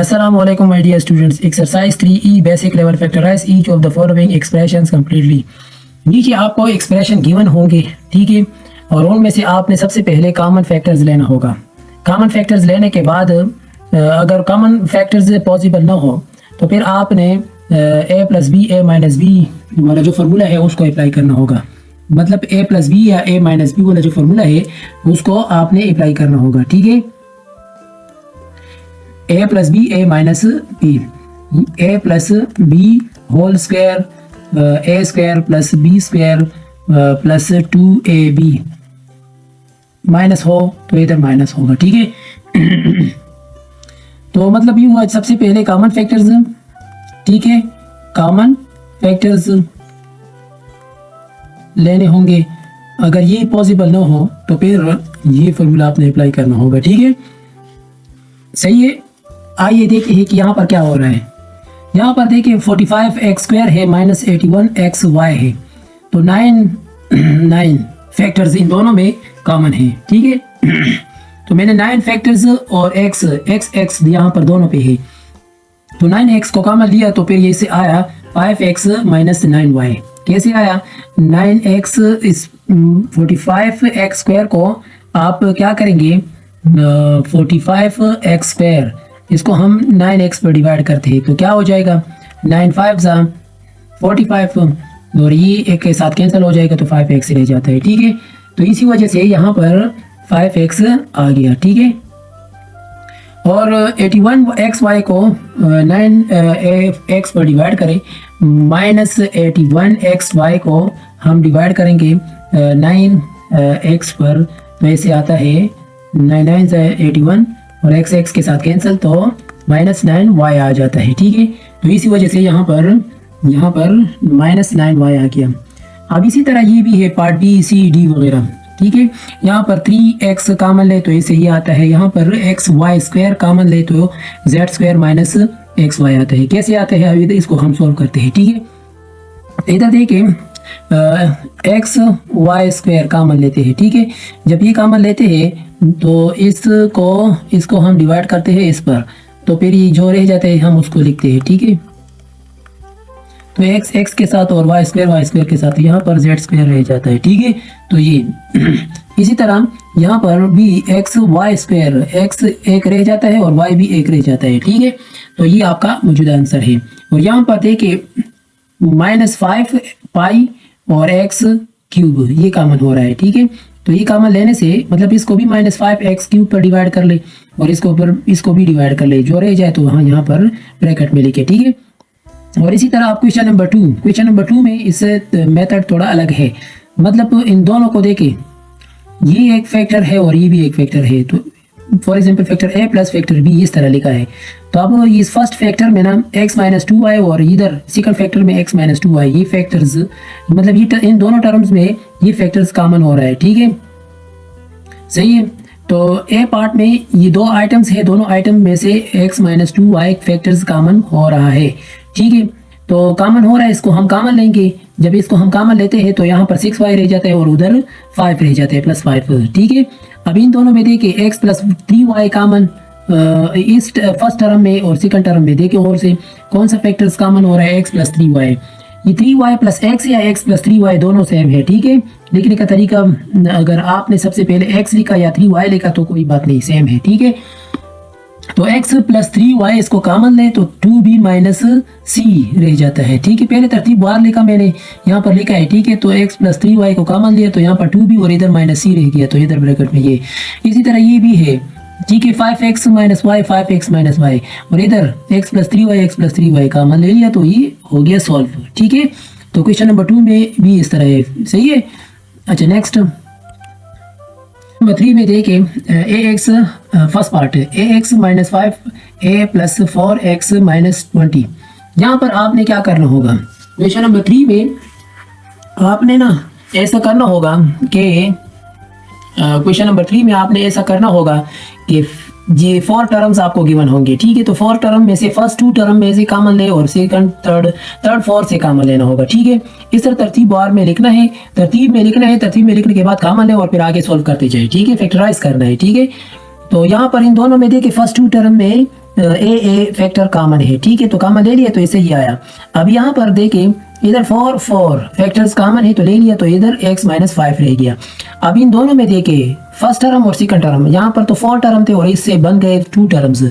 Assalamualaikum my dear students. Exercise 3E basic level factorize each of the following expressions completely. नीचे आपको expression given होंगे, ठीक है, और उनमें से आपने सबसे पहले कॉमन फैक्टर्स लेना होगा। कॉमन फैक्टर्स लेने के बाद अगर कॉमन फैक्टर्स पॉसिबल ना हो तो फिर आपने a plus b a minus b वाला जो फार्मूला है उसको अप्लाई करना होगा। मतलब a प्लस बी या a माइनस बी वाला जो फार्मूला है उसको आपने अप्लाई करना होगा, ठीक है। a plus b a minus b, a plus b whole square a square plus b square plus 2ab minus हो तो इधर माइनस होगा, ठीक है। तो मतलब ये हुआ सबसे पहले कॉमन फैक्टर्स, ठीक है, कॉमन फैक्टर्स लेने होंगे। अगर ये पॉसिबल ना हो तो फिर ये फॉर्मूला आपने अप्लाई करना होगा, ठीक है, सही है। आइए देखते हैं कि यहाँ पर क्या हो रहा है। यहाँ पर देखिए 45x² है माइनस 81xy है, तो 9 फैक्टर्स इन दोनों में कॉमन है, ठीक है। तो मैंने 9 फैक्टर्स और x यहाँ पर दोनों पे है, तो 9x को कॉमन लिया तो फिर ये से आया 5x माइनस 9y। कैसे आया? 9x इस 45x² को आप क्या करेंगे, 45x² इसको हम 9x पर डिवाइड करते हैं तो क्या हो जाएगा, 9 5 45 और ये एक के साथ कैंसिल हो जाएगा तो 5x रह जाता है, ठीक है। तो इसी वजह से यहाँ पर 5x आ गया, ठीक है। और 81xy को 9x पर डिवाइड करें, माइनस 81xy को हम डिवाइड करेंगे 9x पर, तो ऐसे आता है 9 9 81 और x के साथ कैंसिल तो माइनस 9y आ जाता है, ठीक है। तो इसी वजह से यहाँ पर माइनस 9y आ गया। अब इसी तरह ये भी है पार्ट बी सी डी वगैरह, ठीक है। यहाँ पर 3x कॉमन ले तो ऐसे ही आता है, यहाँ पर xy² कॉमन ले तो z² माइनस xy आता है। कैसे आता है अभी इसको हम सॉल्व करते हैं, ठीक है। इधर देखिए xy² कॉमन लेते हैं, ठीक है। जब ये कॉमन लेते हैं तो इसको हम डिवाइड करते हैं इस पर, तो फिर ये जो रह जाता है हम उसको लिखते हैं, ठीक है। तो x के साथ और y² के साथ यहाँ पर z² रह जाता है, ठीक है। तो ये इसी तरह यहाँ पर भी xy² x एक रह जाता है और y भी एक रह जाता है, ठीक है। तो ये आपका मौजूदा आंसर है। और यहाँ पर देखिए -5 पाई और x³ ये कॉमन हो रहा है, ठीक है। तो ये कॉमन लेने से मतलब इसको भी -5x³ पर डिवाइड कर ले और इसको भी डिवाइड कर ले, जो रह जाए तो हाँ यहाँ पर ब्रैकेट में लिखे, ठीक है। और इसी तरह आप क्वेश्चन नंबर 2 में इस मेथड थोड़ा अलग है। मतलब इन दोनों को देखें, ये एक फैक्टर है और ये भी एक फैक्टर है। तो for example factor a plus factor b इस तरह लिखा है। तो अब इस फर्स्ट फैक्टर में ना x माइनस 2y और इधर सेकंड फैक्टर में x माइनस 2y, ये फैक्टर्स मतलब ये इन दोनों टर्म्स में ये फैक्टर्स कॉमन हो रहा है, ठीक है, सही है। तो ए पार्ट में ये दो आइटम्स है, दोनों आइटम में से x minus 2y factors common हो रहा है, ठीक है। तो कॉमन हो रहा है, इसको हम कॉमन लेंगे। जब इसको हम कॉमन लेते हैं तो यहाँ पर 6y रह जाता है और उधर 5 रह जाते हैं +5, ठीक है। अब इन दोनों में देखिए x प्लस 3y कॉमन इस फर्स्ट टर्म में और सेकंड टर्म में देखिए और से कौन सा फैक्टर्स कॉमन हो रहा है, x प्लस 3y। ये 3y प्लस x या x प्लस 3y दोनों सेम है, ठीक है। लिखने का तरीका अगर आपने सबसे पहले x लिखा या 3y लिखा तो कोई बात नहीं, सेम है, ठीक है। तो x प्लस 3y इसको कॉमन ले तो 2b माइनस c रह जाता है, ठीक है। पहले तरतीब बार लिखा मैंने, यहाँ पर लिखा है, ठीक है। तो x प्लस 3y को कॉमन लिया तो यहाँ पर 2b और इधर माइनस c रह गया, तो इधर ब्रैकेट में ये। इसी तरह ये भी है, ठीक है, 5x minus y 5x minus y और इधर x प्लस 3y कॉमन ले लिया तो ये हो गया सॉल्व, ठीक है। तो क्वेश्चन नंबर 2 में भी इस तरह है, सही है। अच्छा नेक्स्ट नंबर 3 में देखें ax फर्स्ट पार्ट है ax minus 5a plus 4x minus 20। यहाँ पर आपने क्या करना होगा, क्वेश्चन नंबर 3 में आपने ना ऐसा करना होगा कि क्वेश्चन नंबर 3 में आपने ऐसा करना होगा कि ये 4 टर्म्स आपको गिवन होंगे, ठीक है। तो 4 टर्म में से फर्स्ट 2 टर्म में से कॉमन ले और सेकंड थर्ड 4 से कॉमन लेना होगा, ठीक है। इस तरह तरतीब बार में लिखना है, तरतीब में लिखने के बाद कॉमन ले और फिर आगे सॉल्व करते जाए, ठीक है। फैक्टराइज करना है, ठीक है। तो यहाँ पर इन दोनों में देखिए फर्स्ट 2 टर्म में ए फैक्टर कॉमन है, ठीक है, तो कॉमन ले लिया तो इससे ये आया। अब यहाँ पर देखिए इधर फोर फैक्टर्स कॉमन है तो ले लिया, तो इधर x माइनस 5 रह गया। अब इन दोनों में देखिए फर्स्ट टर्म और सेकंड टर्म, यहाँ पर तो 4 टर्म थे और इससे बन गए 2 टर्म्स,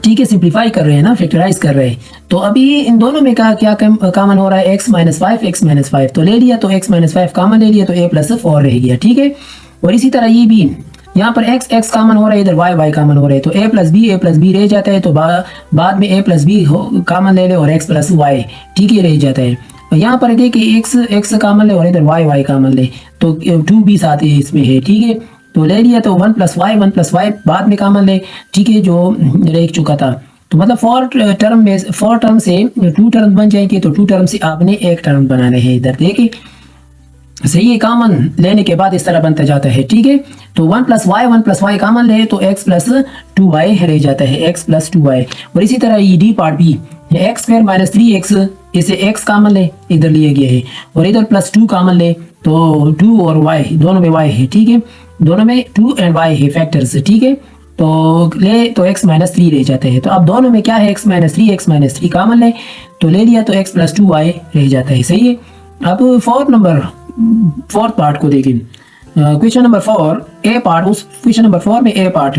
ठीक है, सिंप्लीफाई कर रहे हैं ना, फैक्टराइज कर रहे हैं। तो अभी इन दोनों में क्या कॉमन हो रहा है, x माइनस 5 तो ले लिया, तो x माइनस 5 कॉमन ले लिया तो a प्लस 4 रह गया, ठीक है। और इसी तरह ये भी यहाँ पर x कॉमन हो रहा है, इधर y कॉमन हो रहा है, तो a प्लस बी रह जाता है, तो बाद में a प्लस बी कॉमन ले ले और x प्लस वाई, ठीक है, रह जाता है। और यहाँ पर देखिए x कॉमन ले और इधर y कॉमन ले, तो 2b साथ ही इसमें है, ठीक है, तो ले लिया, तो 1 प्लस वाई बाद में कॉमन ले, ठीक है, जो रह चुका था। तो मतलब 4 टर्म से 2 टर्म बन जाएंगे, तो 2 टर्म से आपने एक टर्म बनाने हैं इधर, देखिए सही है। कॉमन लेने के बाद इस तरह बनता जाता है, ठीक है। तो 1 प्लस वाई कॉमन ले तो x प्लस 2y रह जाता है, x प्लस 2y। और इसी तरह ये डी पार्ट भी एक्स स्क्वायर माइनस 3x, इसे x कॉमन ले इधर लिया गया है, और इधर प्लस 2 कॉमन ले, तो 2 और y दोनों में y है, ठीक है, दोनों में 2 एंड y है फैक्टर्स, ठीक है, तो ले तो x माइनस 3 रह जाते हैं। तो अब दोनों में क्या है, x माइनस 3 कॉमन ले, तो ले लिया, तो x प्लस 2y रह जाता है, सही है। अब फोर्थ पार्ट को देखें, क्वेश्चन नंबर 4 ए पार्ट, उस क्वेश्चन नंबर 4 में ए पार्ट।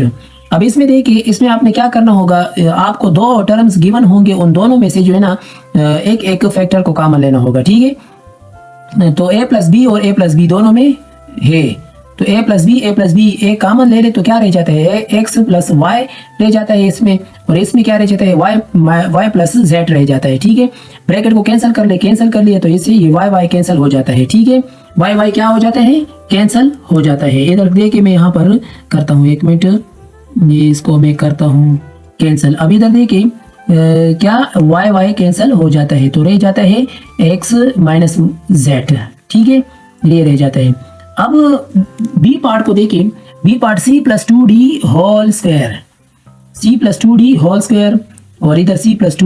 अब इसमें देखिए, इसमें आपने क्या करना होगा, आपको 2 टर्म्स गिवन होंगे, उन दोनों में से जो है ना एक फैक्टर को कॉमन लेना होगा, ठीक है। तो a प्लस बी और a प्लस बी दोनों में है, तो a प्लस बी एक कॉमन ले ले तो क्या रह जाता है, x प्लस वाई रह जाता है इसमें, और इसमें क्या रह जाता है, y प्लस z रह जाता है, ठीक है। ब्रैकेट को कैंसिल कर लिया, तो इससे ये y कैंसिल हो जाता है, ठीक है, y क्या हो जाता है, कैंसिल हो जाता है। इधर देखिए मैं यहाँ पर करता हूँ, 1 मिनट, ये इसको मैं करता हूँ कैंसिल। अब इधर देखिए क्या y कैंसिल हो जाता है, तो रह जाता है x माइनस z, ठीक है, ये रह जाता है। अब बी पार्ट को देखिए, b part c plus 2d whole square, और इधर c प्लस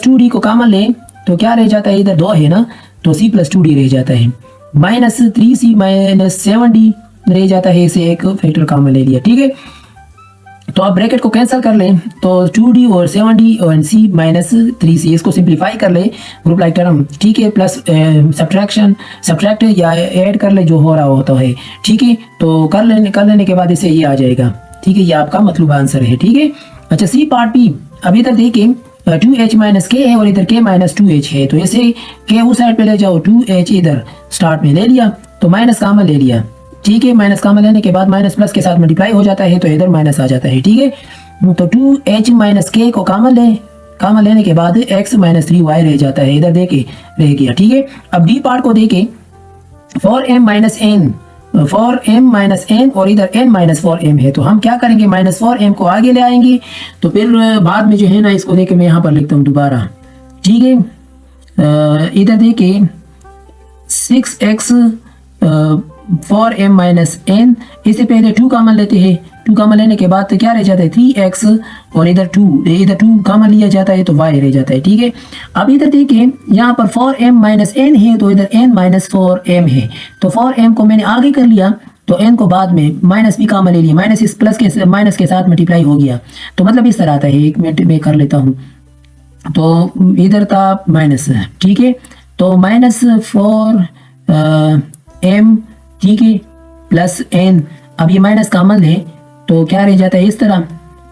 2d को कॉमन ले तो क्या रह जाता है, इधर 2 है ना, तो c प्लस 2d रह जाता है, माइनस 3c माइनस 7d रह जाता है, इसे एक फैक्टर कॉमन ले लिया, ठीक है। तो आप ब्रैकेट को कैंसिल कर लें, तो 2d और 7d और c माइनस 3c, इसको सिंप्लीफाई कर ले ग्रुप लाइक टर्म, ठीक है, प्लस सब्ट्रैक्ट या ऐड कर ले, जो हो रहा होता है, ठीक है। तो कर लेने के बाद इसे ये आ जाएगा, ठीक है, ये आपका मतलब आंसर है, ठीक है। अच्छा, सी पार्ट बी, अब इधर देखिए 2h माइनस k है और इधर k माइनस 2h है, तो इसे k उस साइड पे ले जाओ, 2h इधर स्टार्ट में ले लिया, तो माइनस कॉमन ले लिया, ठीक है। माइनस कॉमन लेने के बाद माइनस प्लस के साथ मल्टीप्लाई हो जाता है, तो इधर माइनस आ जाता है, ठीक है। तो 2h माइनस k को कॉमन लेने के बाद x माइनस 3y रह जाता है, इधर देखिए रह गया, ठीक है। अब डी पार्ट को देखें, 4m माइनस n और इधर n माइनस 4m है, तो हम क्या करेंगे, माइनस 4m को आगे ले आएंगे, तो फिर बाद में जो है ना, इसको देखे मैं यहाँ पर लिखता हूँ दोबारा, ठीक है। इधर देखिए 6x 4m माइनस n, इससे पहले 2 कॉमन लेते हैं, 2 कॉमन लेने के बाद तो क्या रह जाता है, 3x और इधर 2 कॉमन लिया जाता है, तो y रह जाता है, ठीक है। अब इधर देखिए यहाँ पर 4m माइनस n है, तो इधर n माइनस 4m है, तो 4m को मैंने आगे कर लिया, तो n को बाद में माइनस भी कॉमन ले लिया, माइनस इस प्लस के माइनस के साथ मल्टीप्लाई हो गया, तो मतलब इस तरह आता है। 1 मिनट में कर लेता हूँ, तो इधर था माइनस, ठीक है, तो माइनस 4m, ठीक है, प्लस n, अब ये माइनस कॉमन ले तो क्या रह जाता है, इस तरह,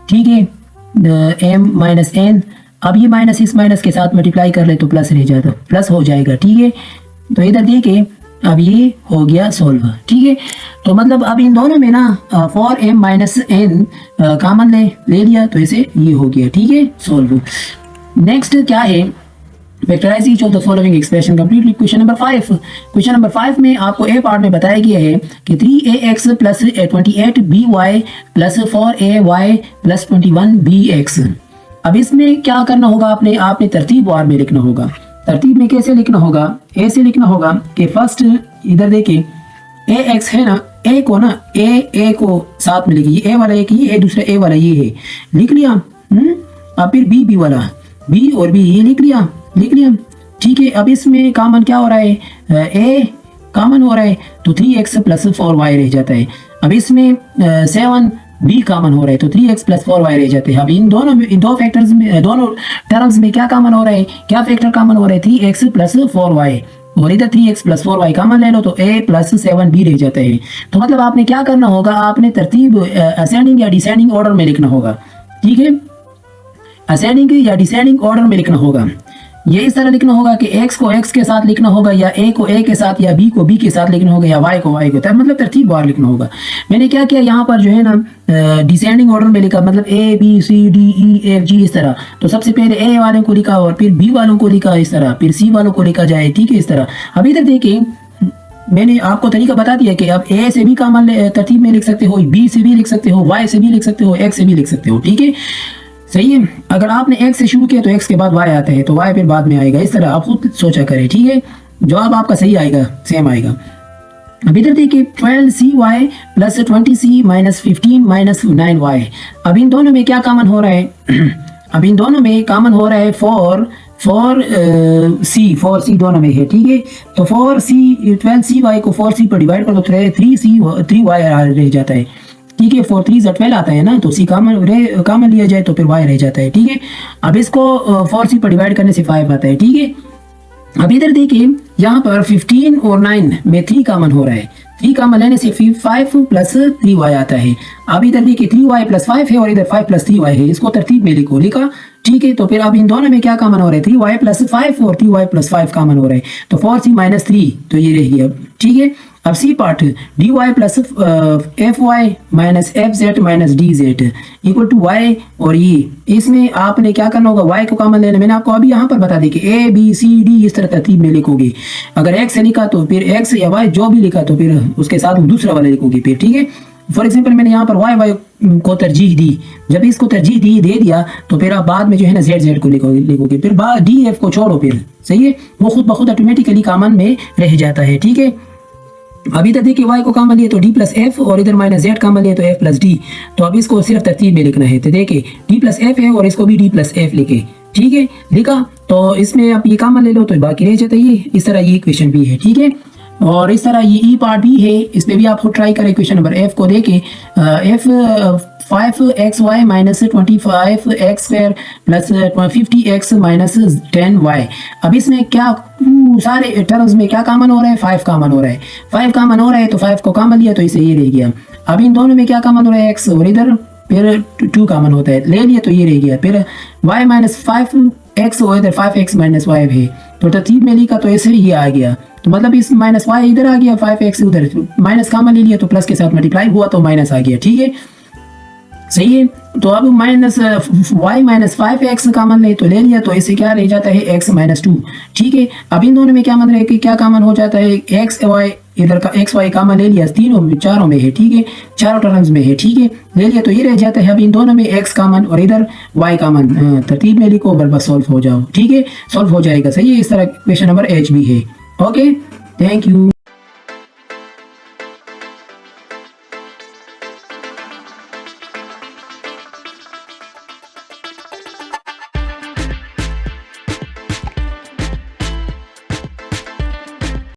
ठीक है, m माइनस n, अब ये माइनस इस माइनस के साथ मल्टीप्लाई कर ले तो प्लस रह जाता, प्लस हो जाएगा, ठीक है। तो इधर देखिए अब ये हो गया सोल्व, ठीक है। तो मतलब अब इन दोनों में ना 4m माइनस n कॉमन ले लिया, तो इसे ये हो गया, ठीक है, सोल्व। नेक्स्ट क्या है, factorise each of the following expression completely. Question number 5 में आपको ए पार्ट में बताया गया है कि 3ax plus 28by plus 4ay plus 21bx। अब इसमें क्या करना होगा, आपने तरतीब वार में लिखना होगा। तरतीब में कैसे लिखना होगा, ऐसे लिखना होगा कि फर्स्ट इधर देखिए ax है ना, a को ना a को साथ में लिखिए, a वाला एक ये है, दूसरा a वाला ये है, लिख लिया। अब फिर b वाला, b और b ये लिख लिया, ठीक है। अब इसमें कॉमन क्या हो रहा है, a कॉमन हो रहा है, तो 3x प्लस 4y रह जाता है। अब इसमें 7 बी कॉमन हो रहा है तो 3x प्लस 4y रह जाते हैं। अब इन दो फैक्टर्स में, दोनों टर्म्स में क्या कॉमन हो रहा है, क्या फैक्टर कॉमन हो रहा है, 3x प्लस 4y, और इधर 3x प्लस 4y कॉमन ले लो तो a प्लस 7b रह जाता है। तो मतलब आपने क्या करना होगा, आपने तरतीब असेंडिंग या डिसेंडिंग ऑर्डर में लिखना होगा, ठीक है, असेंडिंग या डिसेंडिंग ऑर्डर में लिखना होगा। ये इस तरह लिखना होगा कि x को x के साथ लिखना होगा, या a को a के साथ, या b को b के साथ लिखना होगा, या y को y को, मतलब तरतीब वार लिखना होगा। मैंने क्या किया यहाँ पर जो है ना डिसेंडिंग ऑर्डर में लिखा, मतलब a b c d e f g इस तरह। तो सबसे पहले a वालों को लिखा और फिर b वालों को लिखा इस तरह, फिर c वालों को लिखा जाए, ठीक है, इस तरह। अभी तक देखिए मैंने आपको तरीका बता दिया कि आप a से भी कॉमन तरतीब में लिख सकते हो, b से भी लिख सकते हो, y से भी लिख सकते हो, x से भी लिख सकते हो, ठीक है, सही है। अगर आपने x से शुरू किया तो x के बाद y आता है, तो y फिर बाद में आएगा, इस तरह आप खुद सोचा करें, ठीक है, जवाब आपका सही आएगा, सेम आएगा। अब इधर देखिए 12cy plus 20c minus 15 minus 9y। अब इन दोनों में क्या कॉमन हो रहा है अब इन दोनों में कॉमन हो रहा है 4c दोनों में है, ठीक है। तो 12cy को 4c पर डिवाइड कर दो, 3y रह जाता है, ठीक है, 4 3 12 आता है ना, तो c कॉमन लिया जाए तो फिर y रह जाता है, ठीक है। अब इसको 4c पर डिवाइड करने से 5 आता है, ठीक है। अब इधर देखिए यहाँ पर 15 और 9 में 3 कॉमन हो रहा है, 3 कॉमन लेने से 5 प्लस 3y आता है। अब इधर देखिए 3y प्लस 5 है और इधर 5 प्लस 3y है, इसको तरतीब में लिखा, ठीक है। तो फिर अब इन दोनों में क्या कॉमन हो रहा है, 3y प्लस 5 और 3y प्लस 5 कॉमन हो रहा है, तो 4c माइनस 3, तो ये रह गया, ठीक है। अब C part dy plus fy minus fz minus dz equal to y, और ये इसमें आपने क्या करना होगा, y को कॉमन लेना। मैंने आपको अभी यहाँ पर बता दी कि a b c d इस तरह तरतीब में लिखोगे। अगर x से लिखा तो फिर x या y जो भी लिखा तो फिर उसके साथ दूसरा वाला लिखोगे फिर, ठीक है। फॉर एग्जाम्पल मैंने यहाँ पर y को तरजीह दी, जब इसको तरजीह दे दिया तो फिर आप बाद में जो है ना z को लिखोगे, फिर d f को छोड़ो, फिर सही है, वो खुद ब खुद ऑटोमेटिकली कॉमन में रह जाता है, ठीक है। अभी तक देखिए y को कॉमन लिए तो d प्लस एफ और इधर माइनस z कॉमन लिए तो f प्लस डी। तो अब इसको सिर्फ तरतीब में लिखना है, तो देखिए d प्लस एफ है और इसको भी d प्लस एफ लिखे, ठीक है, लिखा। तो इसमें आप ये कॉमन ले लो तो बाकी रह जाता है, इस तरह ये इक्वेशन भी है, ठीक है। और इस तरह ये ई पार्ट भी है, इसमें भी आप खुद ट्राई करें। क्वेश्चन नंबर एफ को देखें, F 5xy minus 25x square plus 50x minus 10y। अब इसमें क्या सारे टर्म्स में क्या कॉमन हो रहा है, 5 कॉमन हो रहा है, 5 कॉमन हो रहा है तो 5 को कॉमन लिया तो इसे ये रह गया। अब इन दोनों में क्या कॉमन हो रहा है, x, और इधर फिर 2 कॉमन होता है, ले लिया तो ये रह गया। फिर y माइनस 5x और इधर 5x माइनस y है, तो तरतीब में लिखा तो ऐसे ये आ गया। तो मतलब इस माइनस y इधर आ गया, 5x उधर, माइनस कॉमन ले लिया तो प्लस के साथ मल्टीप्लाई हुआ तो माइनस आ गया, ठीक है, सही है। तो अब minus y minus 5x common ले तो ले लिया तो इसे क्या रह जाता है, x माइनस 2, ठीक है। अब इन दोनों में क्या मतलब है कि क्या कॉमन हो जाता है, x y इधर का x y कॉमन ले लिया, चारों में है, ठीक है, चारों टर्म्स में है, ठीक है, ले लिया तो ये रह जाता है। अब इन दोनों में x कॉमन और इधर y कॉमन, तरतीब में लिखो, बस सॉल्व हो जाओ, ठीक है, सॉल्व हो जाएगा, सही है। इस तरह क्वेश्चन नंबर एच भी है। Okay, thank you.